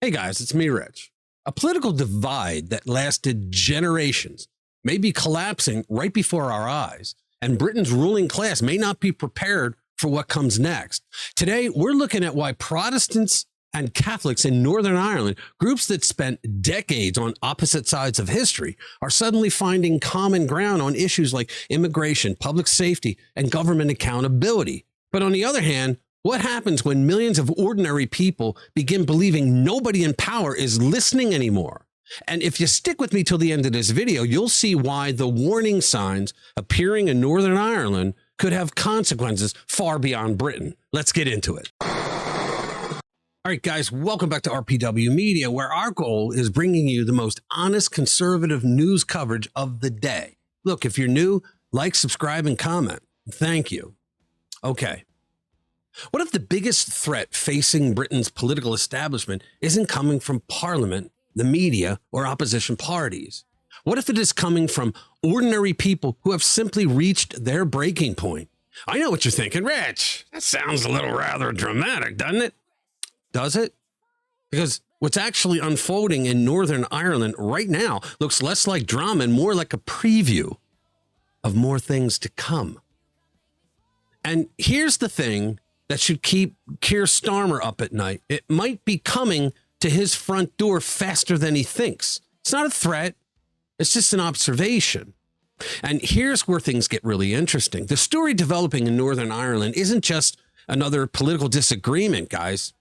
Hey guys, it's me, Rich. A political divide that lasted generations may be collapsing right before our eyes, and Britain's ruling class may not be prepared for what comes next. Today, we're looking at why Protestants and Catholics in Northern Ireland, groups that spent decades on opposite sides of history, are suddenly finding common ground on issues like immigration, public safety, and government accountability. But on the other hand, what happens when millions of ordinary people begin believing nobody in power is listening anymore? And if you stick with me till the end of this video, you'll see why the warning signs appearing in Northern Ireland could have consequences far beyond Britain. Let's get into it. All right, guys, welcome back to RPW Media, where our goal is bringing you the most honest conservative news coverage of the day. Look, if you're new, like, subscribe, and comment. Thank you. Okay. What if the biggest threat facing Britain's political establishment isn't coming from Parliament, the media, or opposition parties? What if it is coming from ordinary people who have simply reached their breaking point? I know what you're thinking, Rich. That sounds a little rather dramatic, doesn't it? Does it? Because what's actually unfolding in Northern Ireland right now looks less like drama and more like a preview of more things to come. And here's the thing that should keep Keir Starmer up at night. It might be coming to his front door faster than he thinks. It's not a threat. It's just an observation. And here's where things get really interesting. The story developing in Northern Ireland isn't just another political disagreement, guys.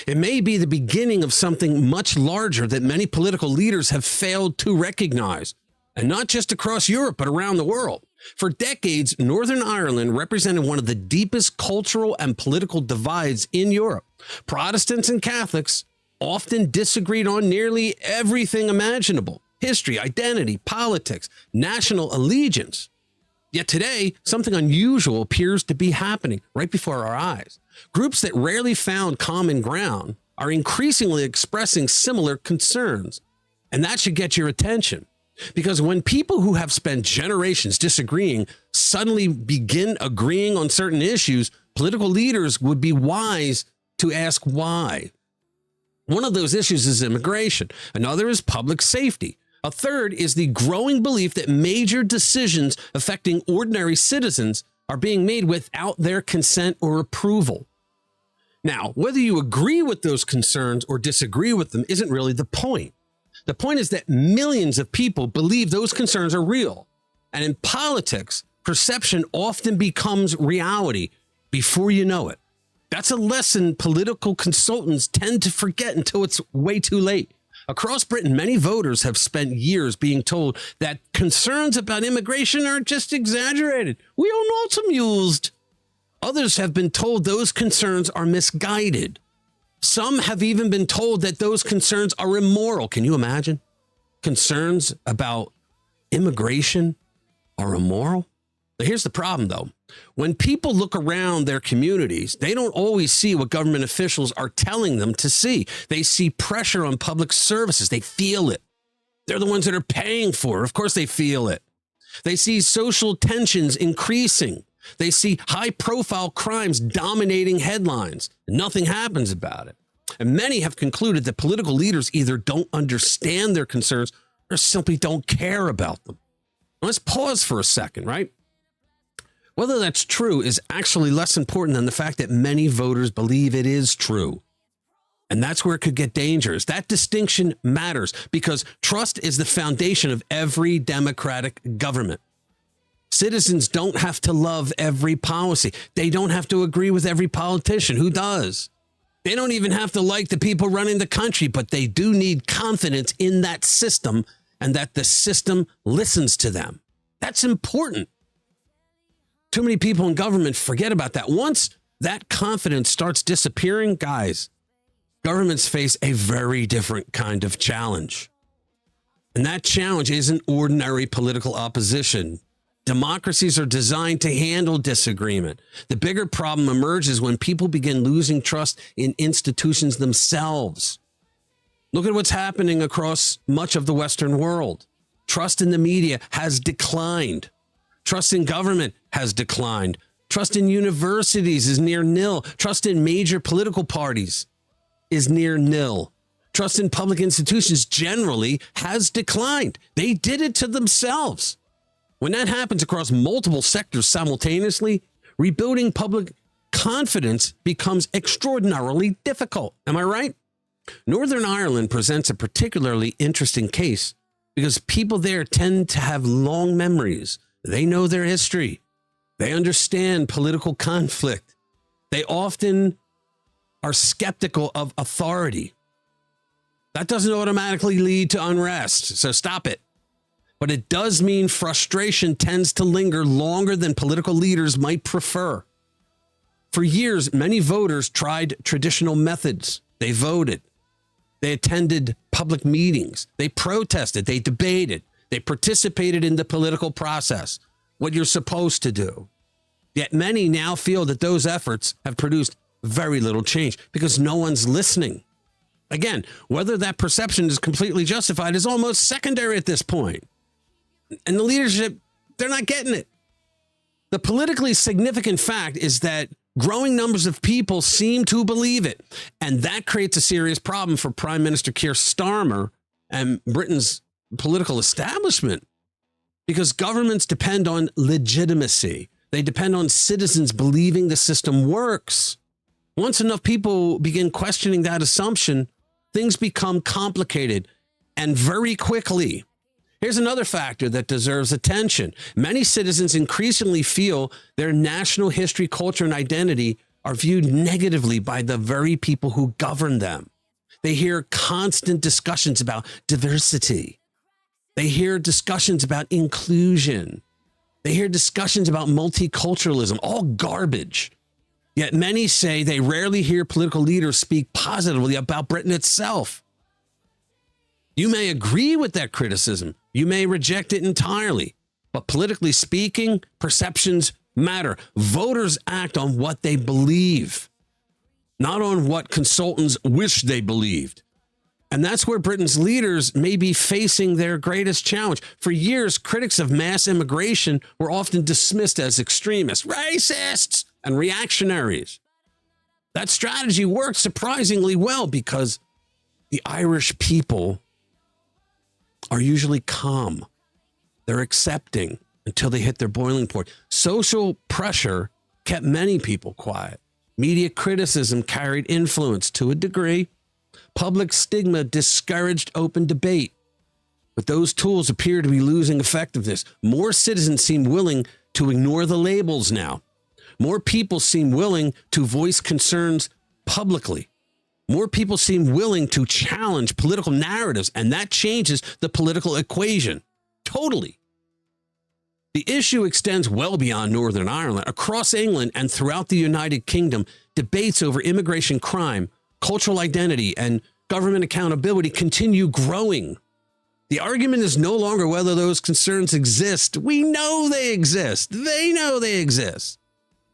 It may be the beginning of something much larger that many political leaders have failed to recognize. And not just across Europe, but around the world. For decades, Northern Ireland represented one of the deepest cultural and political divides in Europe. Protestants and Catholics often disagreed on nearly everything imaginable: history, identity, politics, national allegiance. Yet today, something unusual appears to be happening right before our eyes. Groups that rarely found common ground are increasingly expressing similar concerns. And that should get your attention. Because when people who have spent generations disagreeing suddenly begin agreeing on certain issues, political leaders would be wise to ask why. One of those issues is immigration. Another is public safety. A third is the growing belief that major decisions affecting ordinary citizens are being made without their consent or approval. Now, whether you agree with those concerns or disagree with them isn't really the point. The point is that millions of people believe those concerns are real. And in politics, perception often becomes reality before you know it. That's a lesson political consultants tend to forget until it's way too late. Across Britain, many voters have spent years being told that concerns about immigration are just exaggerated. We are not amused. Others have been told those concerns are misguided. Some have even been told that those concerns are immoral. Can you imagine? Concerns about immigration are immoral? But here's the problem, though. When people look around their communities, they don't always see what government officials are telling them to see. They see pressure on public services. They feel it. They're the ones that are paying for it. Of course they feel it. They see social tensions increasing. They see high-profile crimes dominating headlines. Nothing happens about it. And many have concluded that political leaders either don't understand their concerns or simply don't care about them. Let's pause for a second, right? Whether that's true is actually less important than the fact that many voters believe it is true. And that's where it could get dangerous. That distinction matters because trust is the foundation of every democratic government. Citizens don't have to love every policy. They don't have to agree with every politician. Who does? They don't even have to like the people running the country, but they do need confidence in that system and that the system listens to them. That's important. Too many people in government forget about that. Once that confidence starts disappearing, guys, governments face a very different kind of challenge. And that challenge isn't ordinary political opposition. Democracies are designed to handle disagreement. The bigger problem emerges when people begin losing trust in institutions themselves. Look at what's happening across much of the Western world. Trust in the media has declined. Trust in government has declined. Trust in universities is near nil. Trust in major political parties is near nil. Trust in public institutions generally has declined. They did it to themselves. When that happens across multiple sectors simultaneously, rebuilding public confidence becomes extraordinarily difficult. Am I right? Northern Ireland presents a particularly interesting case because people there tend to have long memories. They know their history. They understand political conflict. They often are skeptical of authority. That doesn't automatically lead to unrest, so stop it. But it does mean frustration tends to linger longer than political leaders might prefer. For years, many voters tried traditional methods. They voted. They attended public meetings. They protested. They debated. They participated in the political process, what you're supposed to do. Yet many now feel that those efforts have produced very little change because no one's listening. Again, whether that perception is completely justified is almost secondary at this point. And the leadership, they're not getting it. The politically significant fact is that growing numbers of people seem to believe it. And that creates a serious problem for Prime Minister Keir Starmer and Britain's political establishment, because governments depend on legitimacy. They depend on citizens believing the system works. Once enough people begin questioning that assumption, things become complicated and very quickly. Here's another factor that deserves attention. Many citizens increasingly feel their national history, culture, and identity are viewed negatively by the very people who govern them. They hear constant discussions about diversity. They hear discussions about inclusion. They hear discussions about multiculturalism, all garbage. Yet many say they rarely hear political leaders speak positively about Britain itself. You may agree with that criticism. You may reject it entirely. But politically speaking, perceptions matter. Voters act on what they believe, not on what consultants wish they believed. And that's where Britain's leaders may be facing their greatest challenge. For years, critics of mass immigration were often dismissed as extremists, racists, and reactionaries. That strategy worked surprisingly well because the Irish people are usually calm. They're accepting until they hit their boiling point. Social pressure kept many people quiet. Media criticism carried influence to a degree. Public stigma discouraged open debate. But those tools appear to be losing effectiveness. More citizens seem willing to ignore the labels now. More people seem willing to voice concerns publicly. More people seem willing to challenge political narratives, and that changes the political equation totally. The issue extends well beyond Northern Ireland. Across England and throughout the United Kingdom, debates over immigration crime, cultural identity, and government accountability continue growing. The argument is no longer whether those concerns exist. We know they exist. They know they exist.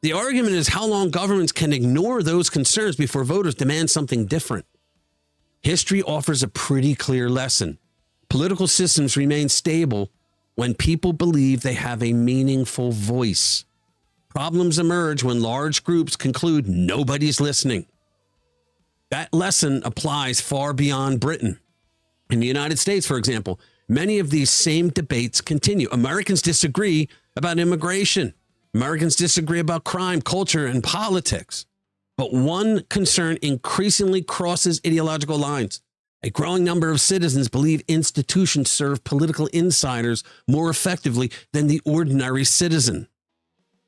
The argument is how long governments can ignore those concerns before voters demand something different. History offers a pretty clear lesson. Political systems remain stable when people believe they have a meaningful voice. Problems emerge when large groups conclude nobody's listening. That lesson applies far beyond Britain. In the United States, for example, many of these same debates continue. Americans disagree about immigration. Americans disagree about crime, culture, and politics. But one concern increasingly crosses ideological lines. A growing number of citizens believe institutions serve political insiders more effectively than the ordinary citizen.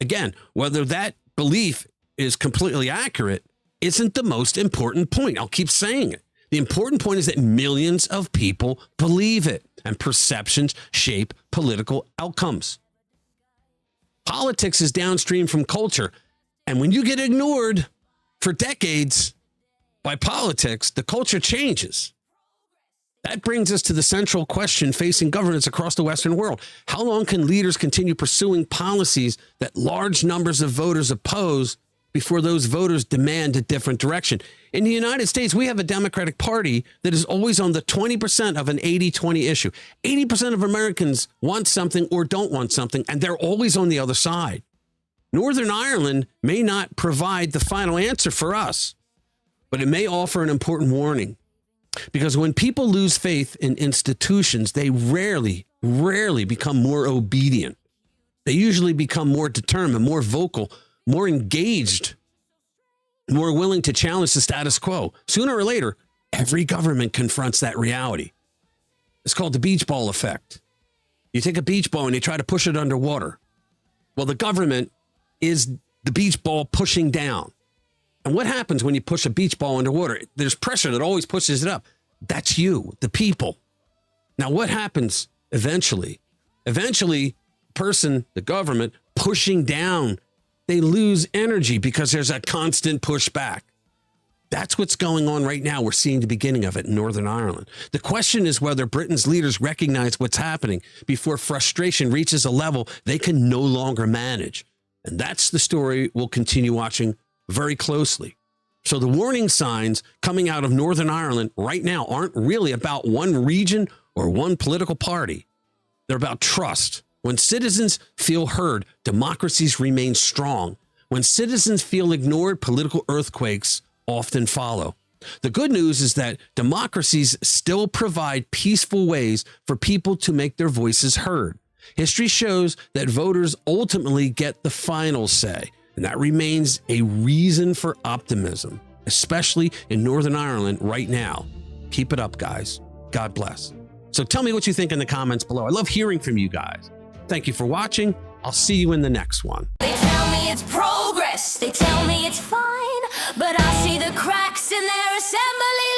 Again, whether that belief is completely accurate isn't the most important point. I'll keep saying it. The important point is that millions of people believe it, and perceptions shape political outcomes. Politics is downstream from culture. And when you get ignored for decades by politics, the culture changes. That brings us to the central question facing governments across the Western world. How long can leaders continue pursuing policies that large numbers of voters oppose before those voters demand a different direction? In the United States, we have a Democratic Party that is always on the 20% of an 80-20 issue. 80% of Americans want something or don't want something, and they're always on the other side. Northern Ireland may not provide the final answer for us, but it may offer an important warning. Because when people lose faith in institutions, they rarely become more obedient. They usually become more determined, more vocal, more engaged, more willing to challenge the status quo. Sooner or later, every government confronts that reality. It's called the beach ball effect. You take a beach ball and you try to push it underwater. Well, the government is the beach ball pushing down. And what happens when you push a beach ball underwater? There's pressure that always pushes it up. That's you, the people. Now, what happens eventually? Eventually, person, the government, pushing down, they lose energy because there's a constant pushback. That's what's going on right now. We're seeing the beginning of it in Northern Ireland. The question is whether Britain's leaders recognize what's happening before frustration reaches a level they can no longer manage. And that's the story we'll continue watching very closely. So the warning signs coming out of Northern Ireland right now aren't really about one region or one political party. They're about trust. When citizens feel heard, democracies remain strong. When citizens feel ignored, political earthquakes often follow. The good news is that democracies still provide peaceful ways for people to make their voices heard. History shows that voters ultimately get the final say, and that remains a reason for optimism, especially in Northern Ireland right now. Keep it up, guys. God bless. So tell me what you think in the comments below. I love hearing from you guys. Thank you for watching. I'll see you in the next one. They tell me it's progress. They tell me it's fine, but I see the cracks in their assembly